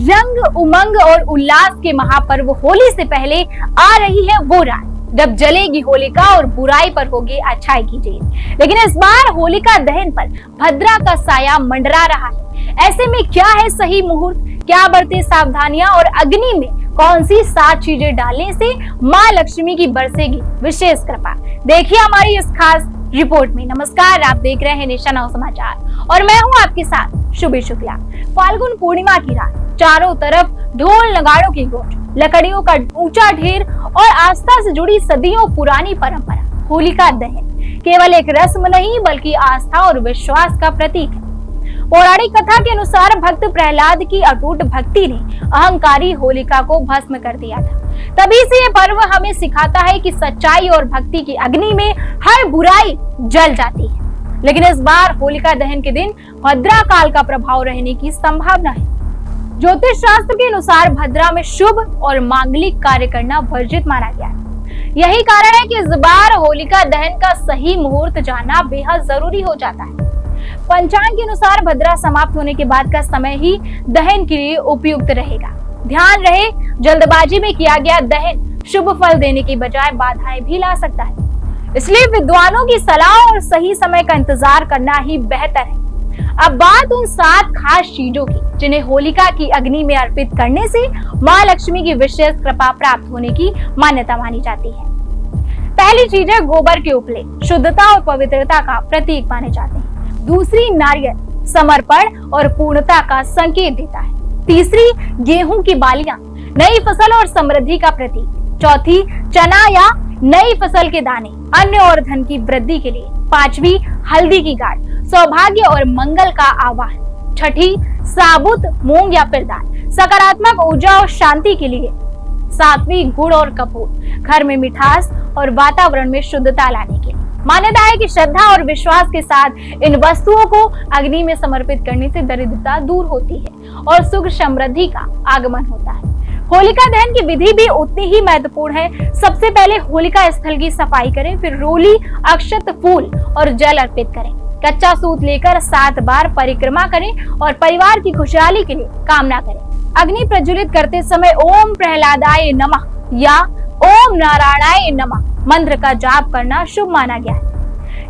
रंग, उमंग और उल्लास के महापर्व होली से पहले आ रही है वो रात जब जलेगी होलिका और बुराई पर होगी अच्छाई की जीत। लेकिन इस बार होलिका दहन पर भद्रा का साया मंडरा रहा है। ऐसे में क्या है सही मुहूर्त, क्या बरते सावधानियां और अग्नि में कौन सी 7 चीजें डालने से मां लक्ष्मी की बरसेगी विशेष कृपा, देखिए हमारी इस खास रिपोर्ट में। नमस्कार, आप देख रहे हैं नेशन नाउ समाचार और मैं हूं आपके साथ शुभी शुक्ला। फाल्गुन पूर्णिमा की रात, चारों तरफ ढोल नगाड़ों की गूंज, लकड़ियों का ऊंचा ढेर और आस्था से जुड़ी सदियों पुरानी परंपरा होलिका दहन केवल एक रस्म नहीं बल्कि आस्था और विश्वास का प्रतीक है। पौराणिक कथा के अनुसार भक्त प्रहलाद की अटूट भक्ति ने अहंकारी होलिका को भस्म कर दिया था। तभी से ये पर्व हमें सिखाता है कि सच्चाई और भक्ति की अग्नि में हर बुराई जल जाती है। लेकिन इस बार होलिका दहन के दिन भद्रा काल का प्रभाव रहने की संभावना है। ज्योतिष शास्त्र के अनुसार भद्रा में शुभ और मांगलिक कार्य करना वर्जित माना गया है। यही कारण है कि इस बार होलिका दहन का सही मुहूर्त जानना बेहद जरूरी हो जाता है। पंचांग के अनुसार भद्रा समाप्त होने के बाद का समय ही दहन के लिए उपयुक्त रहेगा। ध्यान रहे, जल्दबाजी में किया गया दहन शुभ फल देने की बजाय बाधाएं भी ला सकता है। इसलिए विद्वानों की सलाह और सही समय का इंतजार करना ही बेहतर है। अब बात उन 7 खास चीजों की जिन्हें होलिका की अग्नि में अर्पित करने से मां लक्ष्मी की विशेष कृपा प्राप्त होने की मान्यता मानी जाती है। पहली चीज है गोबर के उपले, शुद्धता और पवित्रता का प्रतीक माने जाते हैं। दूसरी, नारियल समर्पण और पूर्णता का संकेत देता है। तीसरी, गेहूं की बालियां, नई फसल और समृद्धि का प्रतीक। चौथी, चना या नई फसल के दाने, अन्न और धन की वृद्धि के लिए। पांचवी, हल्दी की गांठ, सौभाग्य और मंगल का आवाहन। छठी, साबुत मूंग या फिर दाल, सकारात्मक ऊर्जा और शांति के लिए। सातवीं, गुड़ और कपूर, घर में मिठास और वातावरण में शुद्धता लाने के लिए। मान्यता है कि श्रद्धा और विश्वास के साथ इन वस्तुओं को अग्नि में समर्पित करने से दरिद्रता दूर होती है और सुख समृद्धि का आगमन होता है। होलिका दहन की विधि भी उतनी ही महत्वपूर्ण है। सबसे पहले होलिका स्थल की सफाई करें, फिर रोली, अक्षत, फूल और जल अर्पित करें। कच्चा सूत लेकर 7 बार परिक्रमा करें और परिवार की खुशहाली के लिए कामना करें। अग्नि प्रज्वलित करते समय ओम प्रहलादाय नमः या ओम नारायणाय नमः मंत्र का जाप करना शुभ माना गया है।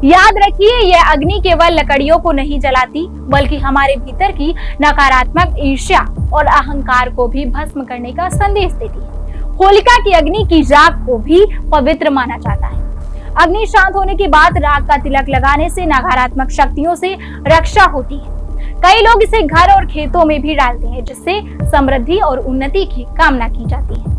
याद रखिए, यह अग्नि केवल लकड़ियों को नहीं जलाती बल्कि हमारे भीतर की नकारात्मक ईर्ष्या और अहंकार को भी भस्म करने का संदेश देती है। होलिका की अग्नि की राख को भी पवित्र माना जाता है। अग्नि शांत होने के बाद राख का तिलक लगाने से नकारात्मक शक्तियों से रक्षा होती है। कई लोग इसे घर और खेतों में भी डालते हैं जिससे समृद्धि और उन्नति की कामना की जाती है।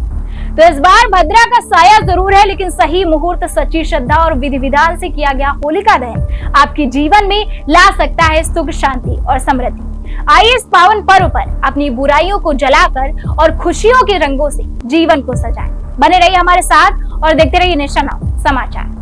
तो इस बार भद्रा का साया जरूर है, लेकिन सही मुहूर्त, सच्ची श्रद्धा और विधि विधान से किया गया होलिका दहन आपके जीवन में ला सकता है सुख, शांति और समृद्धि। आइए इस पावन पर्व पर अपनी बुराइयों को जलाकर और खुशियों के रंगों से जीवन को सजाएं। बने रहिए हमारे साथ और देखते रहिए नेशन नाउ समाचार।